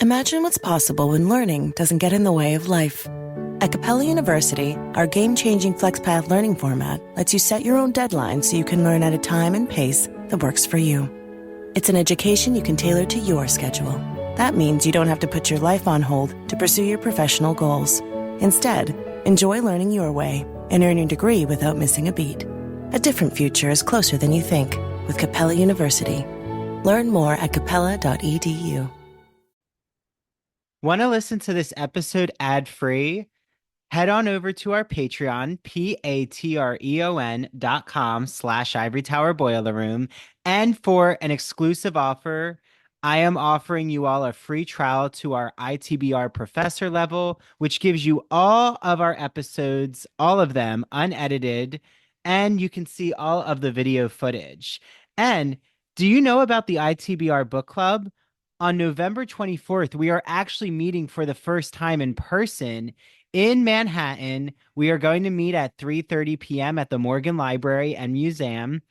Imagine what's possible when learning doesn't get in the way of life. At Capella University, our game-changing FlexPath learning format lets you set your own deadlines so you can learn at a time and pace that works for you. It's an education you can tailor to your schedule. That means you don't have to put your life on hold to pursue your professional goals. Instead, enjoy learning your way and earn your degree without missing a beat. A different future is closer than you think with Capella University. Learn more at capella.edu. Want to listen to this episode ad-free? Head on over to our Patreon, patreon.com/Ivory Tower Boiler Room. And for an exclusive offer, I am offering you all a free trial to our ITBR professor level, which gives you all of our episodes, all of them unedited, and you can see all of the video footage. And do you know about the ITBR book club? On November 24th, we are actually meeting for the first time in person in Manhattan. We are going to meet at 3:30 p.m. at the Morgan Library and Museum,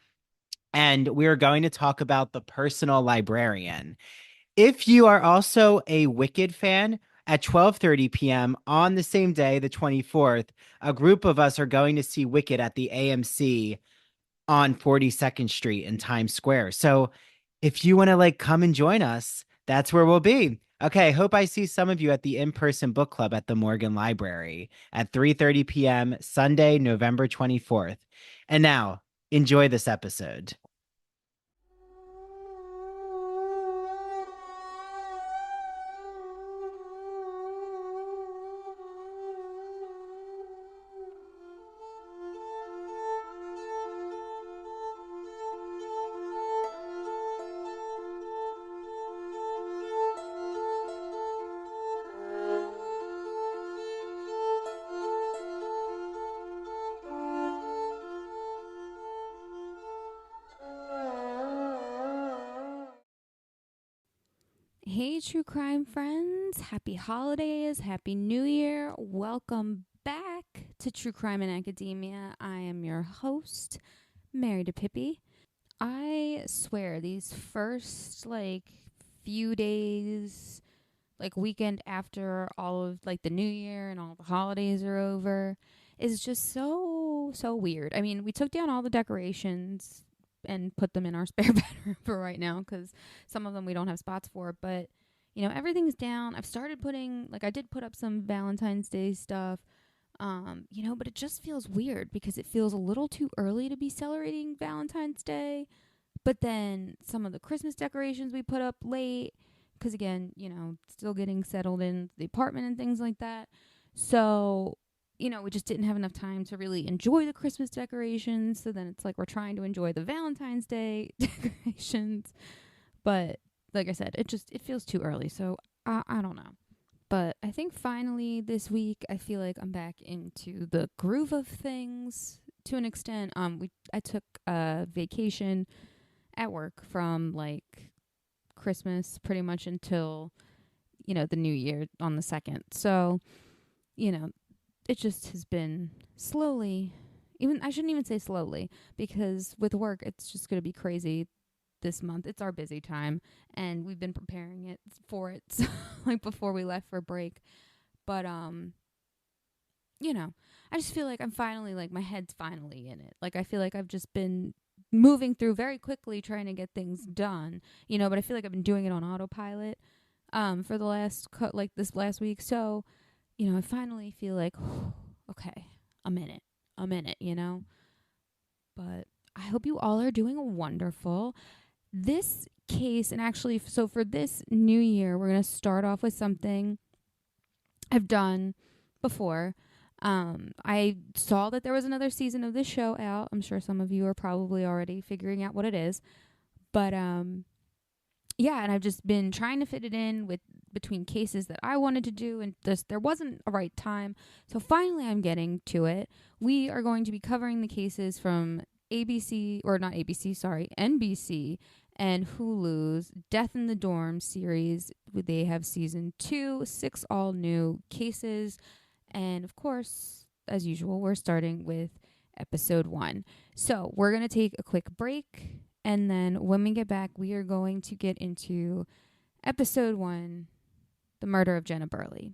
and we are going to talk about The Personal Librarian. If you are also a Wicked fan, at 12:30 p.m. on the same day, the 24th, a group of us are going to see Wicked at the AMC on 42nd Street in Times Square. So if you want to come and join us, that's where we'll be. Okay, hope I see some of you at the in-person book club at the Morgan Library at 3:30 p.m. Sunday, November 24th. And now, enjoy this episode. Hey, true crime friends. Happy holidays. Happy New Year. Welcome back to True Crime in Academia. I am your host, Mary DePippi. I swear these first few days, weekend after all of the New Year and all the holidays are over, is just so weird. I mean, we took down all the decorations and put them in our spare bedroom for right now because some of them we don't have spots for, but everything's down. I've started putting I did put up some Valentine's Day stuff, but it just feels weird because it feels a little too early to be celebrating Valentine's Day. But then some of the Christmas decorations we put up late because again, still getting settled in the apartment and things like that. So we just didn't have enough time to really enjoy the Christmas decorations. So then it's we're trying to enjoy the Valentine's Day decorations. But like I said, it feels too early. So I don't know. But I think finally this week, I feel like I'm back into the groove of things to an extent. I took a vacation at work from Christmas pretty much until, the New Year on the 2nd. So, it just has been slowly, I shouldn't even say slowly, because with work, it's just going to be crazy this month. It's our busy time, and we've been preparing it for it, so, before we left for break. But, I just feel like I'm finally, my head's finally in it. I feel like I've just been moving through very quickly trying to get things done, but I feel like I've been doing it on autopilot, for the last, this last week. So, I finally feel like, okay, a minute, but I hope you all are doing wonderful. This case, and actually, so for this new year, we're going to start off with something I've done before. I saw that there was another season of this show out. I'm sure some of you are probably already figuring out what it is. But, yeah, and I've just been trying to fit it in between cases that I wanted to do, and there wasn't a right time. So finally I'm getting to it. We are going to be covering the cases from NBC and Hulu's Death in the Dorm series. They have season 2, 6 all new cases. And of course, as usual, we're starting with episode 1. So we're going to take a quick break. And then when we get back, we are going to get into episode 1 the murder of Jenna Burleigh.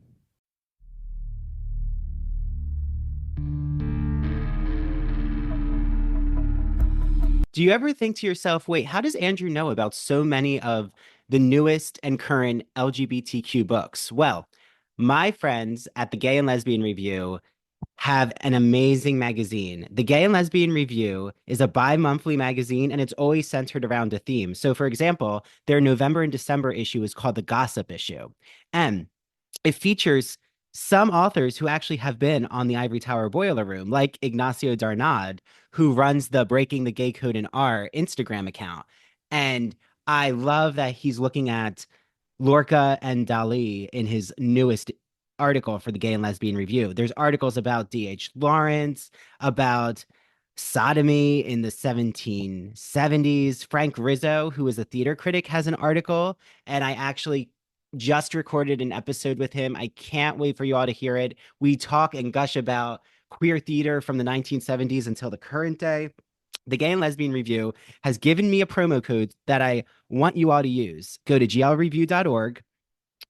Do you ever think to yourself, wait, how does Andrew know about so many of the newest and current LGBTQ books? Well, my friends at the Gay and Lesbian Review have an amazing magazine. The Gay and Lesbian Review is a bi-monthly magazine and it's always centered around a theme. So, for example, their November and December issue is called the Gossip Issue. And it features some authors who actually have been on the Ivory Tower Boiler Room, like Ignacio Darnad, who runs the Breaking the Gay Code in R Instagram account. And I love that he's looking at Lorca and Dali in his newest article for the Gay and Lesbian Review. There's articles about D.H. Lawrence, about sodomy in the 1770s. Frank Rizzo, who is a theater critic, has an article, and I actually just recorded an episode with him. I can't wait for you all to hear it. We talk and gush about queer theater from the 1970s until the current day. The Gay and Lesbian Review has given me a promo code that I want you all to use. Go to glreview.org,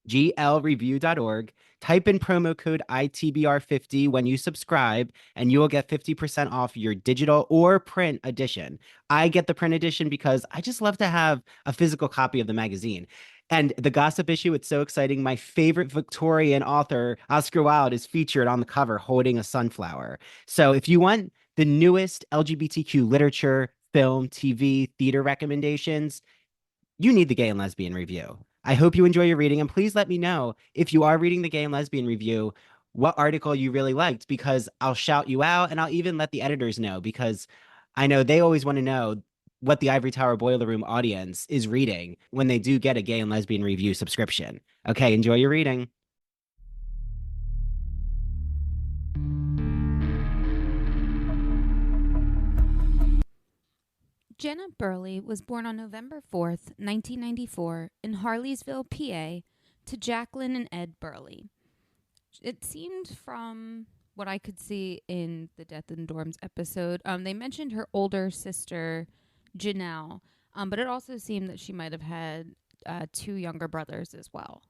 glreview.org, type in promo code ITBR50 when you subscribe, and you will get 50% off your digital or print edition. I get the print edition because I just love to have a physical copy of the magazine. And the Gossip Issue, it's so exciting. My favorite Victorian author, Oscar Wilde, is featured on the cover holding a sunflower. So if you want the newest LGBTQ literature, film, TV, theater recommendations, you need the Gay and Lesbian Review. I hope you enjoy your reading, and please let me know if you are reading the Gay and Lesbian Review, what article you really liked, because I'll shout you out, and I'll even let the editors know, because I know they always want to know what the Ivory Tower Boiler Room audience is reading when they do get a Gay and Lesbian Review subscription. Okay, enjoy your reading. Jenna Burleigh was born on November 4th, 1994, in Harleysville, PA, to Jacqueline and Ed Burleigh. It seemed from what I could see in the Death in Dorms episode, they mentioned her older sister, Janelle, but it also seemed that she might have had 2 younger brothers as well.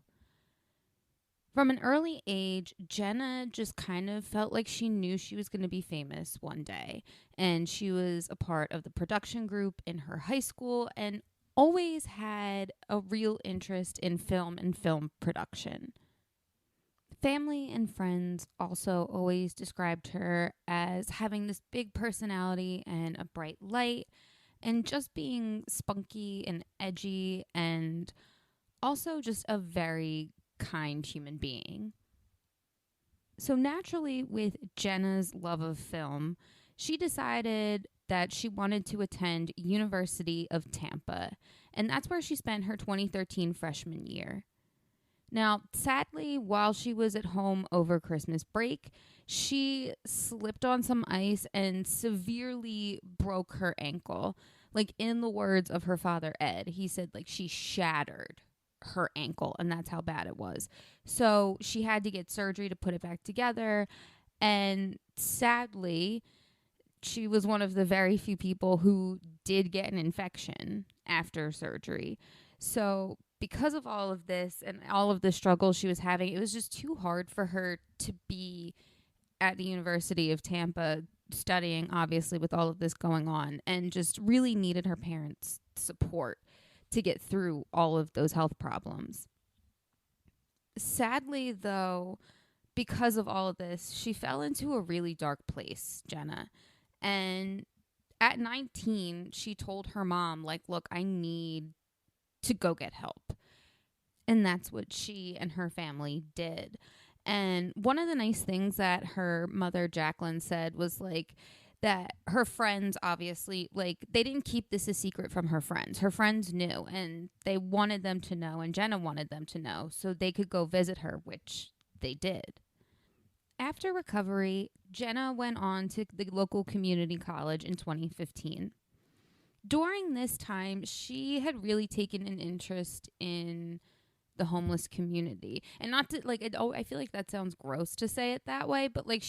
From an early age, Jenna just kind of felt like she knew she was going to be famous one day. And she was a part of the production group in her high school and always had a real interest in film and film production. Family and friends also always described her as having this big personality and a bright light and just being spunky and edgy and also just a very kind human being. So naturally, with Jenna's love of film, she decided that she wanted to attend University of Tampa, and that's where she spent her 2013 freshman year. Now, sadly, while she was at home over Christmas break, she slipped on some ice and severely broke her ankle. Like, in the words of her father, Ed, he said, like, she shattered her ankle, and that's how bad it was. So she had to get surgery to put it back together, and sadly, she was one of the very few people who did get an infection after surgery. So because of all of this and all of the struggles she was having, it was just too hard for her to be at the University of Tampa studying, obviously, with all of this going on, and just really needed her parents' support to get through all of those health problems. Sadly, though, because of all of this, she fell into a really dark place, Jenna. And at 19, she told her mom, like, look, I need to go get help. And that's what she and her family did. And one of the nice things that her mother, Jacqueline, said was, like, that her friends, obviously, like, they didn't keep this a secret from her friends. Her friends knew, and they wanted them to know, and Jenna wanted them to know, so they could go visit her, which they did. After recovery, Jenna went on to the local community college in 2015. During this time, she had really taken an interest in the homeless community. And not to, like, I feel like that sounds gross to say it that way, but, like,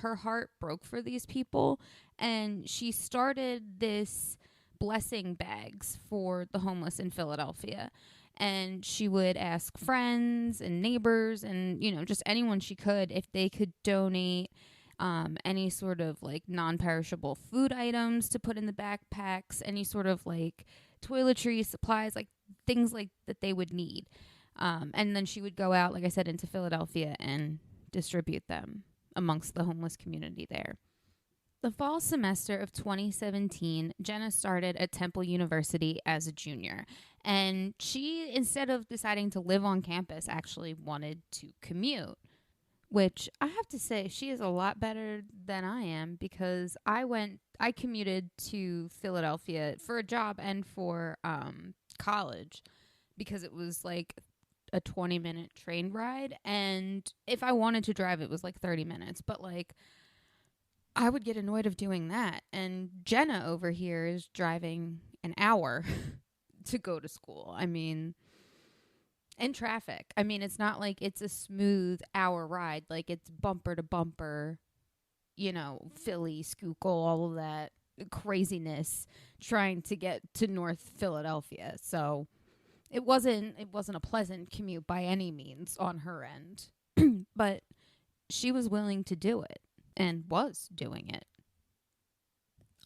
her heart broke for these people, and she started this blessing bags for the homeless in Philadelphia. And she would ask friends and neighbors and, just anyone she could if they could donate any sort of like non-perishable food items to put in the backpacks, any sort of like toiletries, supplies, like things like that they would need. And then she would go out, like I said, into Philadelphia and distribute them amongst the homeless community there. The fall semester of 2017, Jenna started at Temple University as a junior. And she, instead of deciding to live on campus, actually wanted to commute. Which I have to say, she is a lot better than I am, because I commuted to Philadelphia for a job and for college, because it was like a 20-minute train ride. And if I wanted to drive, it was like 30 minutes. But like, I would get annoyed of doing that. And Jenna over here is driving an hour to go to school. I mean, in traffic. I mean, it's not like it's a smooth hour ride. Like, it's bumper to bumper, Philly, Schuylkill, all of that craziness trying to get to North Philadelphia. So it wasn't a pleasant commute by any means on her end. But she was willing to do it and was doing it.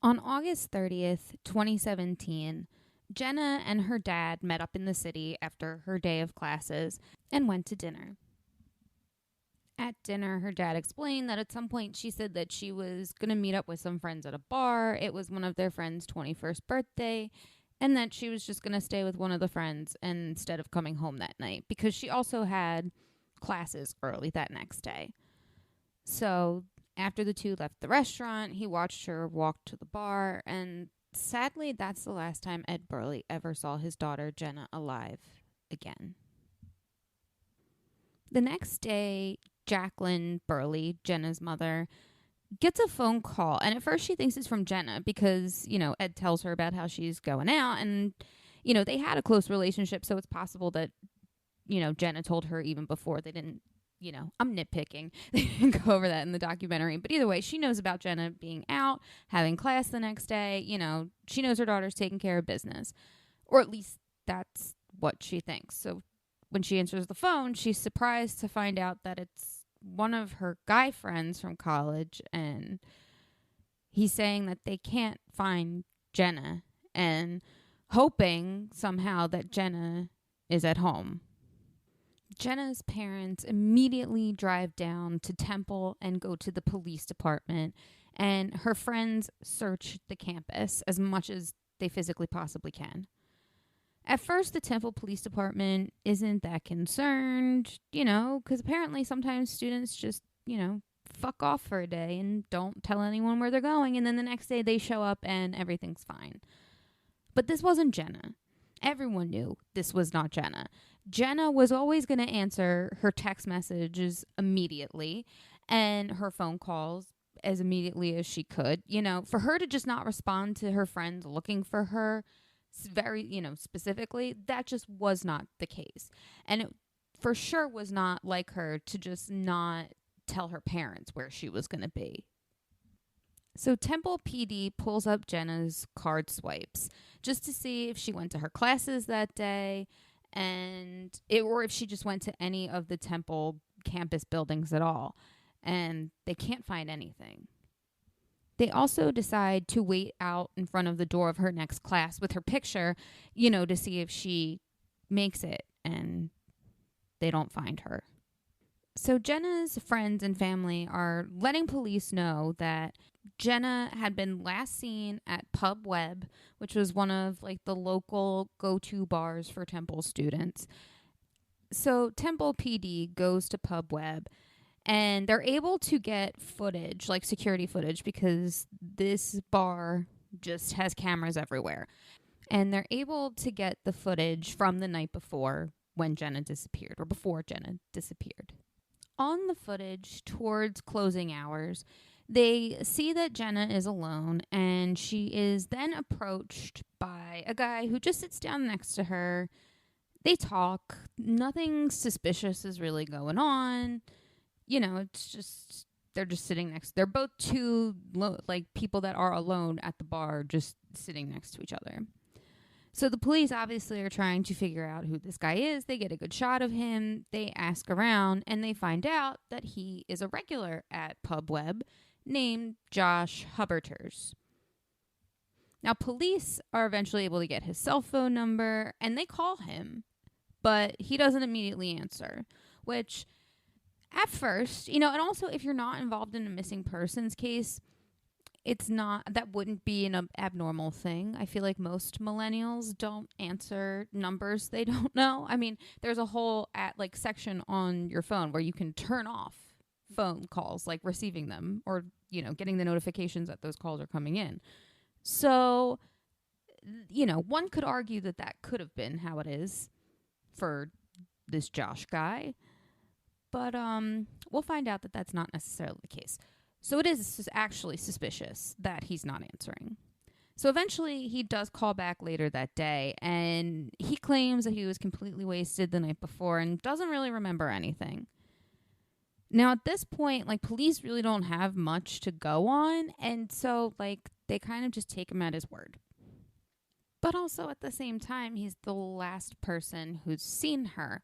On August 30th, 2017, Jenna and her dad met up in the city after her day of classes and went to dinner. At dinner, her dad explained that at some point she said that she was going to meet up with some friends at a bar. It was one of their friends' 21st birthday, and that she was just going to stay with one of the friends instead of coming home that night, because she also had classes early that next day. So after the two left the restaurant, he watched her walk to the bar, and sadly, that's the last time Ed Burleigh ever saw his daughter Jenna alive again. The next day, Jacqueline Burleigh, Jenna's mother, gets a phone call. And at first she thinks it's from Jenna because, Ed tells her about how she's going out. And, they had a close relationship. So it's possible that, Jenna told her even before. They didn't, I'm nitpicking. They didn't go over that in the documentary. But either way, she knows about Jenna being out, having class the next day. She knows her daughter's taking care of business. Or at least that's what she thinks. So when she answers the phone, she's surprised to find out that it's one of her guy friends from college. And he's saying that they can't find Jenna and hoping somehow that Jenna is at home. Jenna's parents immediately drive down to Temple and go to the police department, and her friends search the campus as much as they physically possibly can. At first, the Temple Police Department isn't that concerned, because apparently sometimes students just, fuck off for a day and don't tell anyone where they're going, and then the next day they show up and everything's fine. But this wasn't Jenna. Everyone knew this was not Jenna. Jenna was always going to answer her text messages immediately and her phone calls as immediately as she could. For her to just not respond to her friends looking for her very, specifically, that just was not the case. And it for sure was not like her to just not tell her parents where she was going to be. So Temple PD pulls up Jenna's card swipes just to see if she went to her classes that day or if she just went to any of the Temple campus buildings at all. And they can't find anything. They also decide to wait out in front of the door of her next class with her picture, to see if she makes it, and they don't find her. So Jenna's friends and family are letting police know that Jenna had been last seen at Pub Web, which was one of like the local go-to bars for Temple students. So Temple PD goes to Pub Web, and they're able to get footage, like security footage, because this bar just has cameras everywhere. And they're able to get the footage from the night before when Jenna disappeared, or before Jenna disappeared. On the footage towards closing hours, they see that Jenna is alone, and she is then approached by a guy who just sits down next to her. They talk. Nothing suspicious is really going on. It's just, they're just sitting next. They're both two, people that are alone at the bar, just sitting next to each other. So the police obviously are trying to figure out who this guy is. They get a good shot of him. They ask around, and they find out that he is a regular at Pub Web named Josh Hubberters. Now, police are eventually able to get his cell phone number, and they call him, but he doesn't immediately answer, which at first, and also if you're not involved in a missing persons case, that wouldn't be an abnormal thing. I feel like most millennials don't answer numbers they don't know. I mean, there's a whole section on your phone where you can turn off phone calls, like receiving them or, getting the notifications that those calls are coming in. So, one could argue that could have been how it is for this Josh guy. But we'll find out that that's not necessarily the case. So it is actually suspicious that he's not answering. So eventually he does call back later that day, and he claims that he was completely wasted the night before and doesn't really remember anything. Now at this point, police really don't have much to go on, and so they kind of just take him at his word. But also at the same time, he's the last person who's seen her.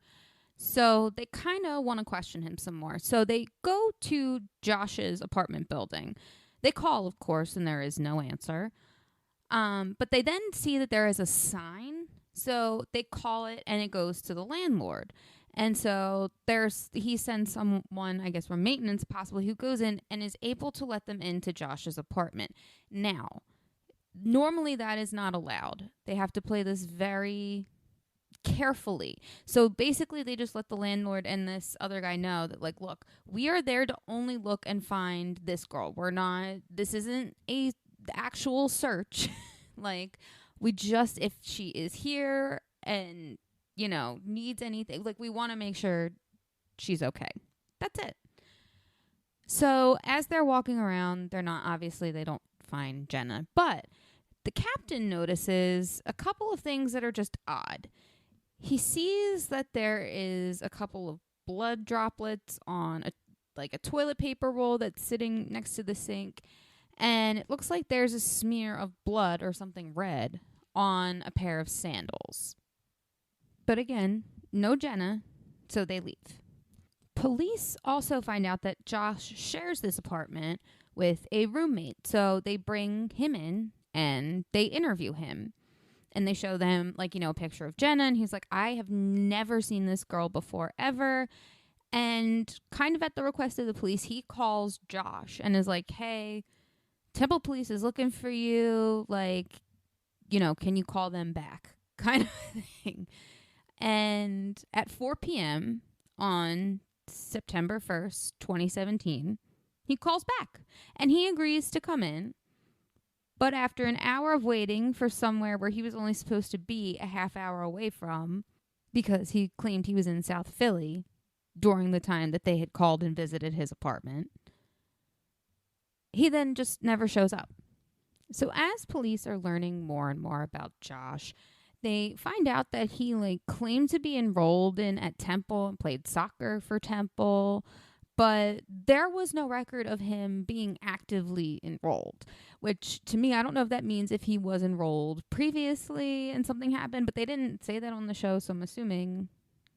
So they kind of want to question him some more. So they go to Josh's apartment building. They call, of course, and there is no answer. But they then see that there is a sign. So they call it, and it goes to the landlord. And so he sends someone, I guess from maintenance possibly, who goes in and is able to let them into Josh's apartment. Now, normally that is not allowed. They have to play this very carefully. So basically they just let the landlord and this other guy know that look, we are there to only look and find this girl. This isn't a actual search. If she is here and needs anything, we want to make sure she's okay. That's it. So as they're walking around, they don't find Jenna, but the captain notices a couple of things that are just odd. He sees that there is a couple of blood droplets on a toilet paper roll that's sitting next to the sink. And it looks like there's a smear of blood or something red on a pair of sandals. But again, no Jenna, so they leave. Police also find out that Josh shares this apartment with a roommate. So they bring him in and they interview him. And they show them, a picture of Jenna. And he's like, I have never seen this girl before, ever. And kind of at the request of the police, he calls Josh and is like, hey, Temple Police is looking for you. Can you call them back? Kind of thing. And at 4 p.m. on September 1st, 2017, he calls back. And he agrees to come in. But after an hour of waiting for somewhere where he was only supposed to be a half hour away from, because he claimed he was in South Philly during the time that they had called and visited his apartment, he then just never shows up. So as police are learning more and more about Josh, they find out that he claimed to be enrolled at Temple and played soccer for Temple, but there was no record of him being actively enrolled, which to me, I don't know if that means if he was enrolled previously and something happened, but they didn't say that on the show. So I'm assuming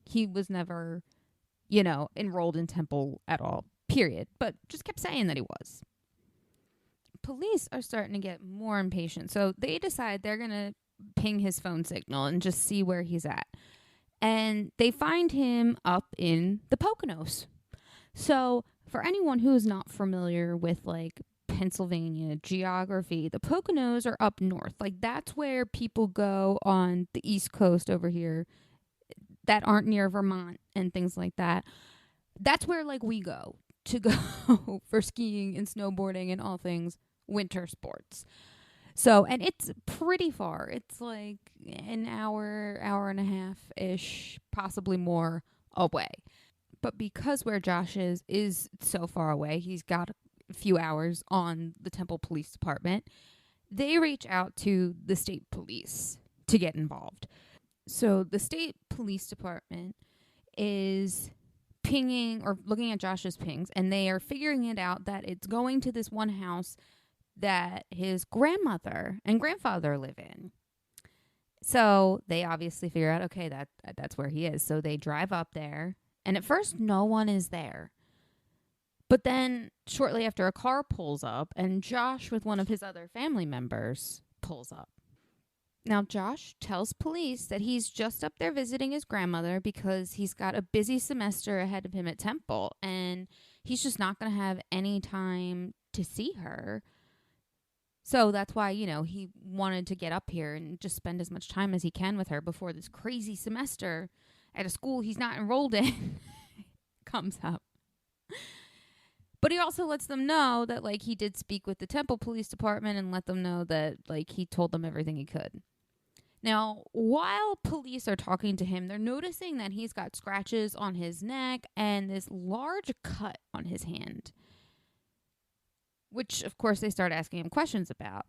he was never, enrolled in Temple at all, period. But just kept saying that he was. Police are starting to get more impatient. So they decide they're going to ping his phone signal and just see where he's at. And they find him up in the Poconos. So for anyone who is not familiar with Pennsylvania geography, the Poconos are up north. That's where people go on the East Coast over here that aren't near Vermont and things like that. That's where we go to go for skiing and snowboarding and all things winter sports. So, and it's pretty far. It's an hour and a half-ish, possibly more away. But because where Josh is so far away, he's got a few hours on the Temple Police Department, they reach out to the state police to get involved. So the state police department is pinging or looking at Josh's pings, and they are figuring it out that it's going to this one house that his grandmother and grandfather live in. So they obviously figure out, okay, that's where he is. So they drive up there, and at first no one is there. But then shortly after, a car pulls up, and Josh with one of his other family members pulls up. Now, Josh tells police that he's just up there visiting his grandmother because he's got a busy semester ahead of him at Temple, and he's just not going to have any time to see her. So that's why, he wanted to get up here and just spend as much time as he can with her before this crazy semester at a school he's not enrolled in comes up. But he also lets them know that, he did speak with the Temple Police Department and let them know that, he told them everything he could. Now, while police are talking to him, they're noticing that he's got scratches on his neck and this large cut on his hand, which, of course, they start asking him questions about.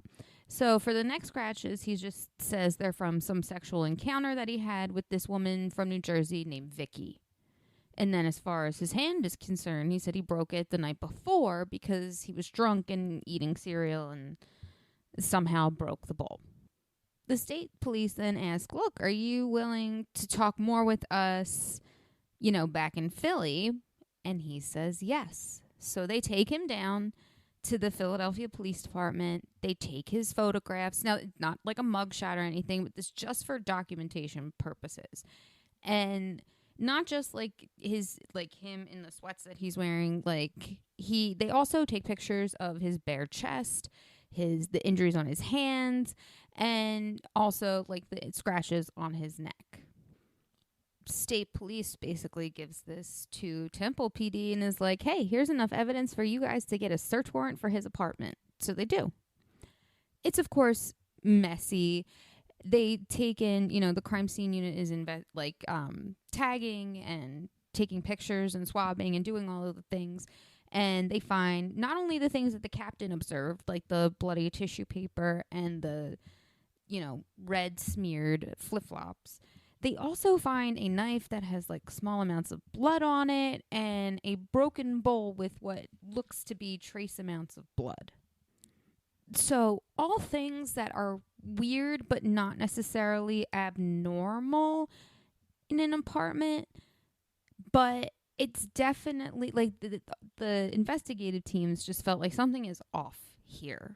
So for the neck scratches, he just says they're from some sexual encounter that he had with this woman from New Jersey named Vicky. And then as far as his hand is concerned, he said he broke it the night before because he was drunk and eating cereal and somehow broke the bowl. The state police then ask, look, are you willing to talk more with us, back in Philly? And he says yes. So they take him down to the Philadelphia Police Department. They take his photographs. Now, not like a mugshot or anything, but this just for documentation purposes. And not just him in the sweats that he's wearing. They also take pictures of his bare chest, the injuries on his hands, and also the scratches on his neck. State police basically gives this to Temple PD and is like, hey, here's enough evidence for you guys to get a search warrant for his apartment. So they do. It's, of course, messy. They take in, the crime scene unit is tagging and taking pictures and swabbing and doing all of the things. And they find not only the things that the captain observed, like the bloody tissue paper and the, red smeared flip-flops. They also find a knife that has small amounts of blood on it and a broken bowl with what looks to be trace amounts of blood. So all things that are weird but not necessarily abnormal in an apartment, but it's definitely the investigative teams just felt like something is off here.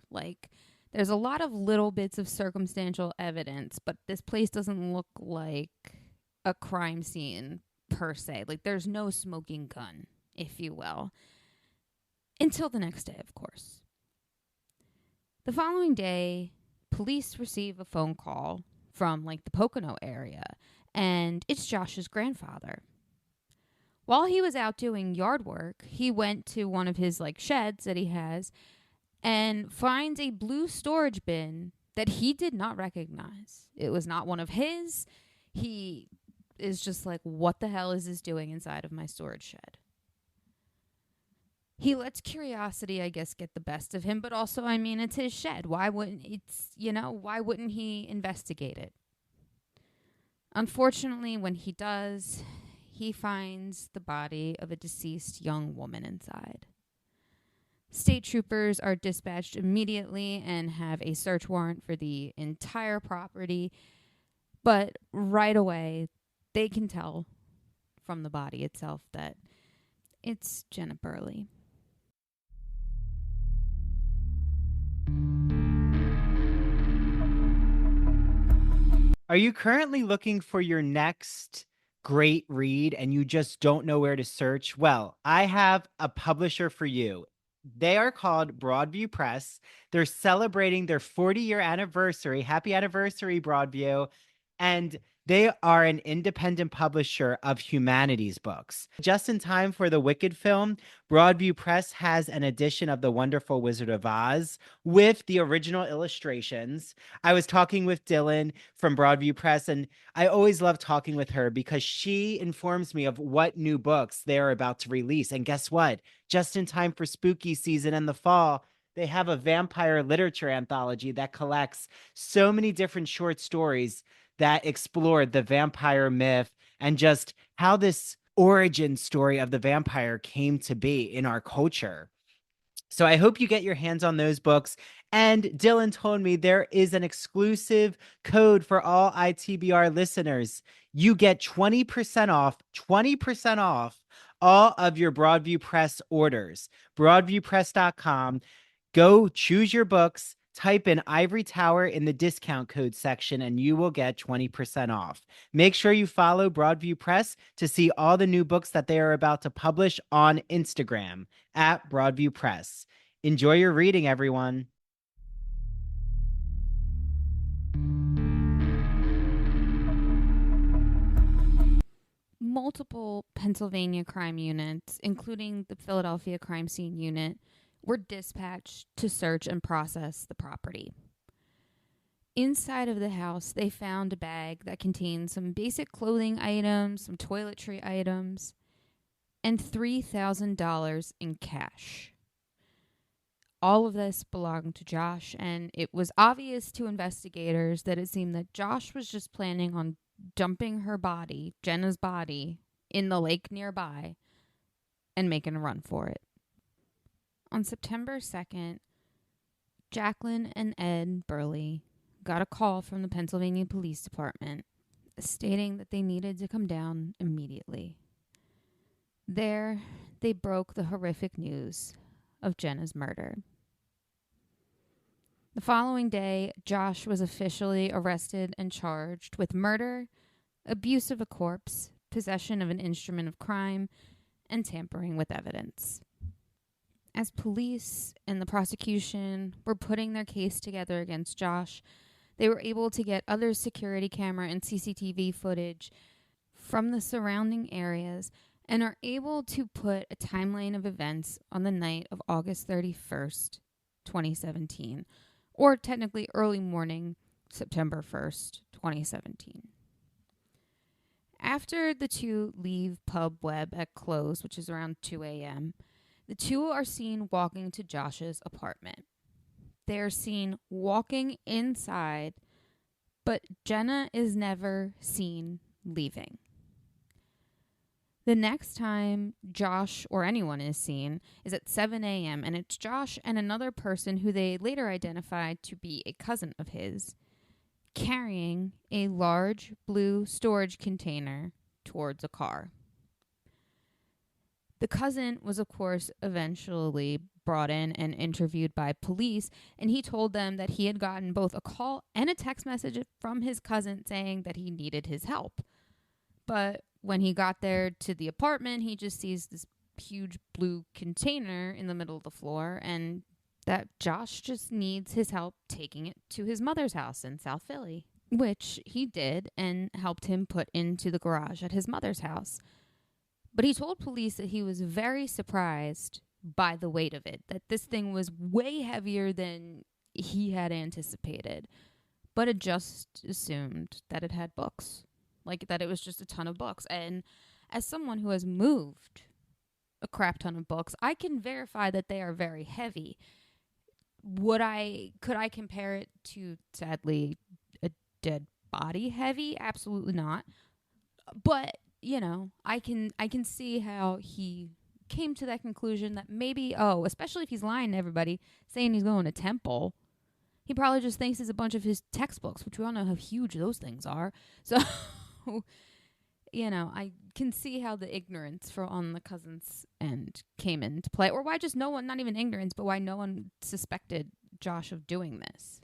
There's a lot of little bits of circumstantial evidence, but this place doesn't look like a crime scene per se. There's no smoking gun, if you will. Until the next day, of course. The following day, police receive a phone call from the Pocono area, and it's Josh's grandfather. While he was out doing yard work, he went to one of his sheds that he has and finds a blue storage bin that he did not recognize. It was not one of his. He is just what the hell is this doing inside of my storage shed? He lets curiosity, I guess, get the best of him, but also, it's his shed. Why wouldn't he investigate it? Unfortunately, when he does, he finds the body of a deceased young woman inside. State troopers are dispatched immediately and have a search warrant for the entire property, but right away, they can tell from the body itself that it's Jenna Burleigh. Are you currently looking for your next great read and you just don't know where to search? Well, I have a publisher for you. They are called Broadview Press. They're celebrating their 40-year anniversary. Happy anniversary, Broadview. And they are an independent publisher of humanities books. Just in time for the Wicked film, Broadview Press has an edition of The Wonderful Wizard of Oz with the original illustrations. I was talking with Dylan from Broadview Press, and I always love talking with her because she informs me of what new books they're about to release. And guess what? Just in time for spooky season in the fall, they have a vampire literature anthology that collects so many different short stories that explored the vampire myth and just how this origin story of the vampire came to be in our culture. So I hope you get your hands on those books. And Dylan told me there is an exclusive code for all ITBR listeners. You get 20% off all of your Broadview Press orders. Broadviewpress.com. Go choose your books, type in Ivory Tower in the discount code section, and you will get 20% off. Make sure you follow Broadview Press to see all the new books that they are about to publish on Instagram at Broadview Press. Enjoy your reading, everyone. Multiple Pennsylvania crime units, including the Philadelphia crime scene unit, were dispatched to search and process the property. Inside of the house, they found a bag that contained some basic clothing items, some toiletry items, and $3,000 in cash. All of this belonged to Josh, and it was obvious to investigators that it seemed that Josh was just planning on dumping her body, Jenna's body, in the lake nearby and making a run for it. On September 2nd, Jacqueline and Ed Burleigh got a call from the Pennsylvania Police Department stating that they needed to come down immediately. There, they broke the horrific news of Jenna's murder. The following day, Josh was officially arrested and charged with murder, abuse of a corpse, possession of an instrument of crime, and tampering with evidence. As police and the prosecution were putting their case together against Josh, they were able to get other security camera and CCTV footage from the surrounding areas and are able to put a timeline of events on the night of August 31st, 2017, or technically early morning, September 1st, 2017. After the two leave Pub Web at close, which is around 2 a.m., the two are seen walking to Josh's apartment. They are seen walking inside, but Jenna is never seen leaving. The next time Josh or anyone is seen is at 7 a.m., and it's Josh and another person who they later identified to be a cousin of his, carrying a large blue storage container towards a car. The cousin was, of course, eventually brought in and interviewed by police, and he told them that he had gotten both a call and a text message from his cousin saying that he needed his help. But when he got there to the apartment, he just sees this huge blue container in the middle of the floor, and that Josh just needs his help taking it to his mother's house in South Philly, which he did and helped him put into the garage at his mother's house. But he told police that he was very surprised by the weight of it, that this thing was way heavier than he had anticipated, but had just assumed that it had books, like that it was just a ton of books. And as someone who has moved a crap ton of books, I can verify that they are very heavy. Could I compare it to, sadly, a dead body heavy? Absolutely not. But you know, I can see how he came to that conclusion that maybe, especially if he's lying to everybody, saying he's going to temple, he probably just thinks it's a bunch of his textbooks, which we all know how huge those things are. So, you know, I can see how the ignorance on the cousin's end came into play, or why just no one, not even ignorance, but why no one suspected Josh of doing this.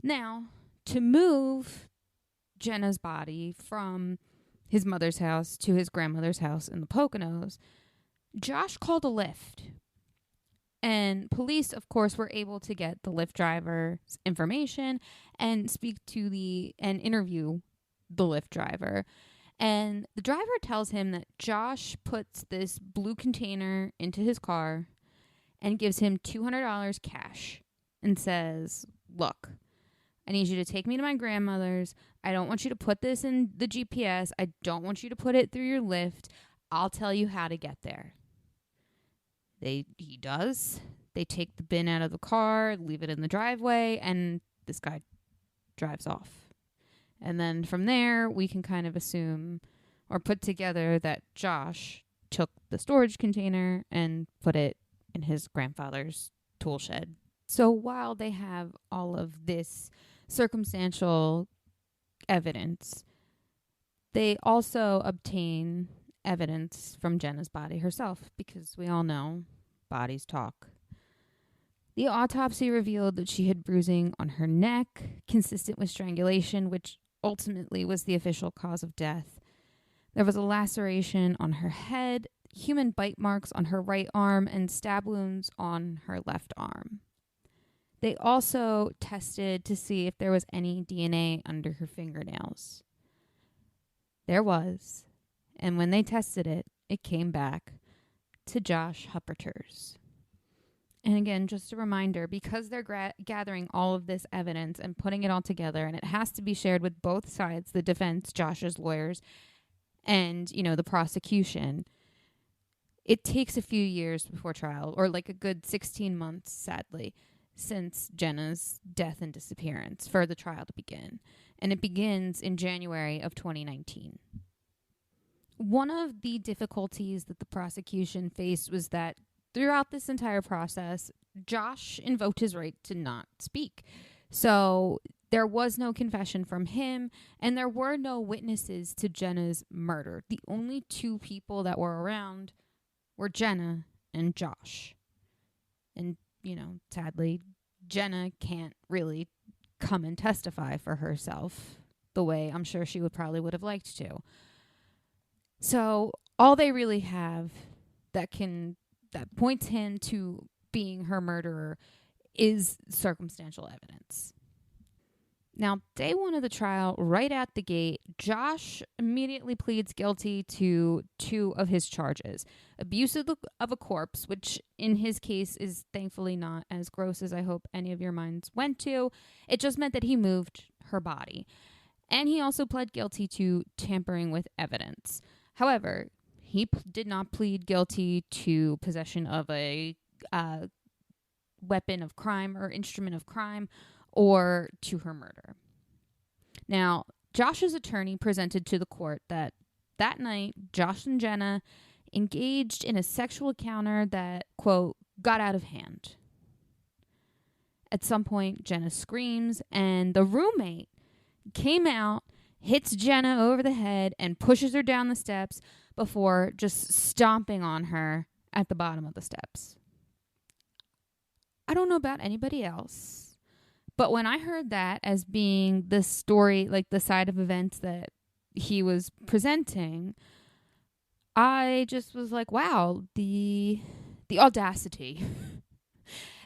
Now, to move Jenna's body from his mother's house to his grandmother's house in the Poconos, Josh called a Lyft. And police, of course, were able to get the Lyft driver's information and interview the Lyft driver. And the driver tells him that Josh puts this blue container into his car and gives him $200 cash and says, "Look, I need you to take me to my grandmother's. I don't want you to put this in the GPS. I don't want you to put it through your Lyft. I'll tell you how to get there." He does. They take the bin out of the car, leave it in the driveway, and this guy drives off. And then from there, we can kind of assume or put together that Josh took the storage container and put it in his grandfather's tool shed. So while they have all of this circumstantial evidence, they also obtain evidence from Jenna's body herself, because we all know bodies talk. The autopsy revealed that she had bruising on her neck, consistent with strangulation, which ultimately was the official cause of death. There was a laceration on her head, human bite marks on her right arm, and stab wounds on her left arm. They also tested to see if there was any DNA under her fingernails. There was, and when they tested it, it came back to Josh Hupperter's. And again, just a reminder, because they're gathering all of this evidence and putting it all together, and it has to be shared with both sides, the defense, Josh's lawyers, and, the prosecution, it takes a few years before trial, or like a good 16 months, sadly, since Jenna's death and disappearance for the trial to begin. And it begins in January of 2019. One of the difficulties that the prosecution faced was that throughout this entire process, Josh invoked his right to not speak. So there was no confession from him, and there were no witnesses to Jenna's murder. The only two people that were around were Jenna and Josh. And, sadly, Jenna can't really come and testify for herself the way I'm sure she would have liked to. So all they really have that points him to being her murderer is circumstantial evidence. Now, day one of the trial, right at the gate, Josh immediately pleads guilty to 2 of his charges. Abuse of a corpse, which in his case is thankfully not as gross as I hope any of your minds went to. It just meant that he moved her body. And he also pled guilty to tampering with evidence. However, he did not plead guilty to possession of a weapon of crime or instrument of crime, or to her murder. Now, Josh's attorney presented to the court that night, Josh and Jenna engaged in a sexual encounter that, quote, got out of hand. At some point, Jenna screams, and the roommate came out, hits Jenna over the head, and pushes her down the steps before just stomping on her at the bottom of the steps. I don't know about anybody else, but when I heard that as being the story, like the side of events that he was presenting, I just was like, wow, the audacity.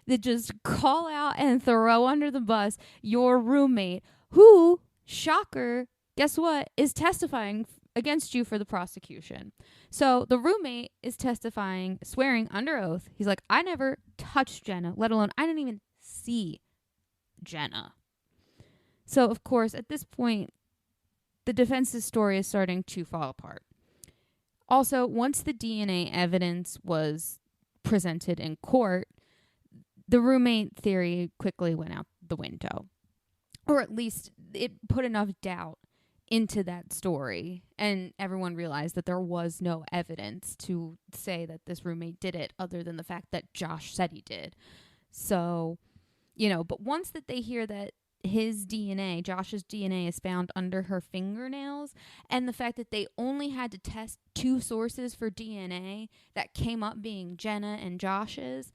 That just call out and throw under the bus your roommate who, shocker, guess what, is testifying against you for the prosecution. So the roommate is testifying, swearing under oath. He's like, I never touched Jenna, let alone I didn't even see Jenna. So, of course, at this point, the defense's story is starting to fall apart. Also, once the DNA evidence was presented in court, the roommate theory quickly went out the window. Or at least it put enough doubt into that story, and everyone realized that there was no evidence to say that this roommate did it other than the fact that Josh said he did. So, but once that they hear that his DNA, Josh's DNA, is found under her fingernails, and the fact that they only had to test 2 sources for DNA that came up being Jenna and Josh's,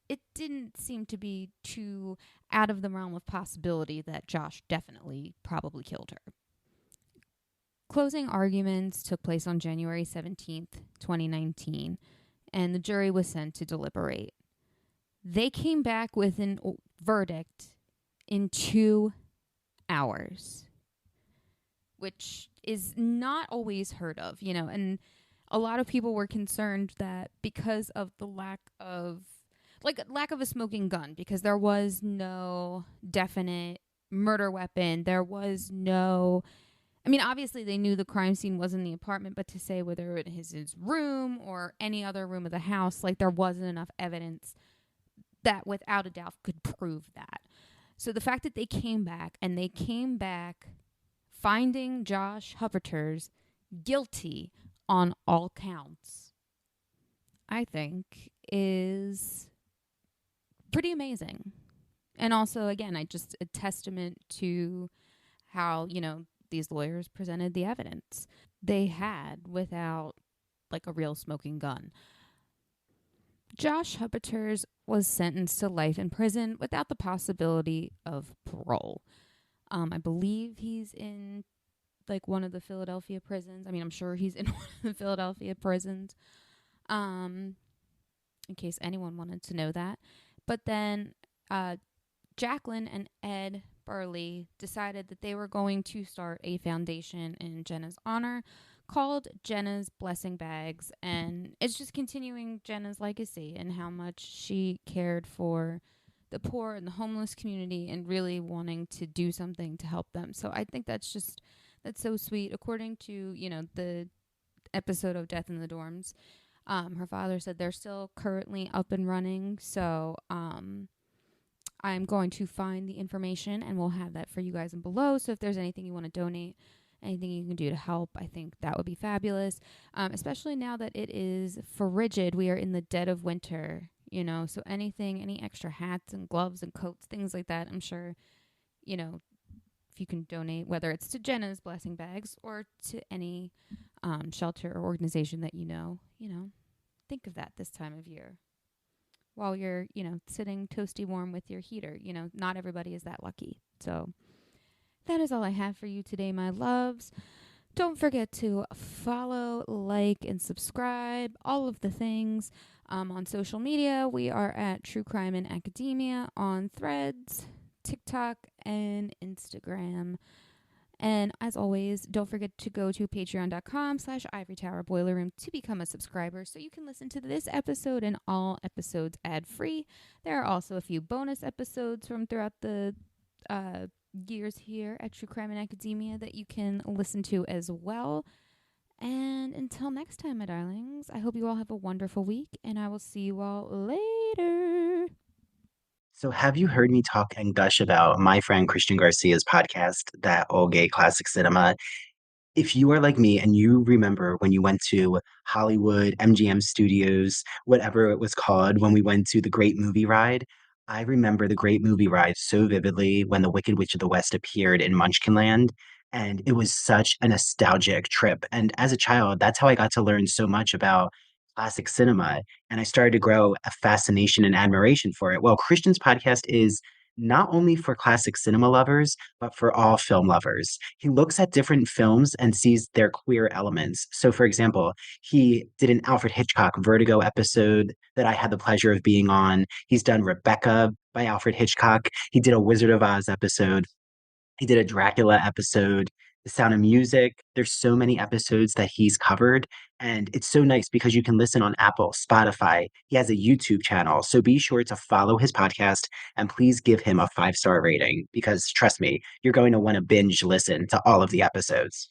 it didn't seem to be too out of the realm of possibility that Josh definitely probably killed her. Closing arguments took place on January 17th, 2019, and the jury was sent to deliberate. They came back with a verdict in 2 hours, which is not always heard of, and a lot of people were concerned that because of the lack of a smoking gun, because there was no definite murder weapon. There was no, obviously they knew the crime scene was in the apartment, but to say whether it is his room or any other room of the house, there wasn't enough evidence that without a doubt could prove that. So the fact that they came back finding Josh Hupperter's guilty on all counts, I think, is pretty amazing. And also, again, I just a testament to how, these lawyers presented the evidence they had without like a real smoking gun. Josh Huppaters was sentenced to life in prison without the possibility of parole. I believe he's in like one of the Philadelphia prisons. I mean, I'm sure he's in one of the Philadelphia prisons. In case anyone wanted to know that. But then Jacqueline and Ed Burleigh decided that they were going to start a foundation in Jenna's honor called Jenna's Blessing Bags, and it's just continuing Jenna's legacy and how much she cared for the poor and the homeless community and really wanting to do something to help them. So I think that's so sweet. According to, the episode of Death in the Dorms, her father said they're still currently up and running. So I'm going to find the information and we'll have that for you guys in below. So if there's anything you want to donate, anything you can do to help, I think that would be fabulous. Especially now that it is frigid. We are in the dead of winter, so any extra hats and gloves and coats, things like that, I'm sure, if you can donate, whether it's to Jenna's Blessing Bags or to any shelter or organization that think of that this time of year. While you're, sitting toasty warm with your heater. Not everybody is that lucky. So that is all I have for you today, my loves. Don't forget to follow, like, and subscribe, all of the things. On social media, we are at True Crime in Academia on Threads, TikTok, and Instagram. And as always, don't forget to go to patreon.com/Ivory Tower Boiler Room to become a subscriber so you can listen to this episode and all episodes ad-free. There are also a few bonus episodes from throughout the years here at True Crime in Academia that you can listen to as well. And until next time, my darlings, I hope you all have a wonderful week, and I will see you all later. So, have you heard me talk and gush about my friend Christian Garcia's podcast, That Old Gay Classic Cinema? If you are like me and you remember when you went to Hollywood, MGM Studios, whatever it was called, when we went to the Great Movie Ride, I remember the Great Movie Ride so vividly when The Wicked Witch of the West appeared in Munchkinland. And it was such a nostalgic trip. And as a child, that's how I got to learn so much about classic cinema. And I started to grow a fascination and admiration for it. Well, Christian's podcast is not only for classic cinema lovers, but for all film lovers. He looks at different films and sees their queer elements. So, for example, he did an Alfred Hitchcock Vertigo episode that I had the pleasure of being on. He's done Rebecca by Alfred Hitchcock. He did a Wizard of Oz episode. He did a Dracula episode, The Sound of Music. There's so many episodes that he's covered. And it's so nice because you can listen on Apple, Spotify. He has a YouTube channel. So be sure to follow his podcast and please give him a 5-star rating because trust me, you're going to want to binge listen to all of the episodes.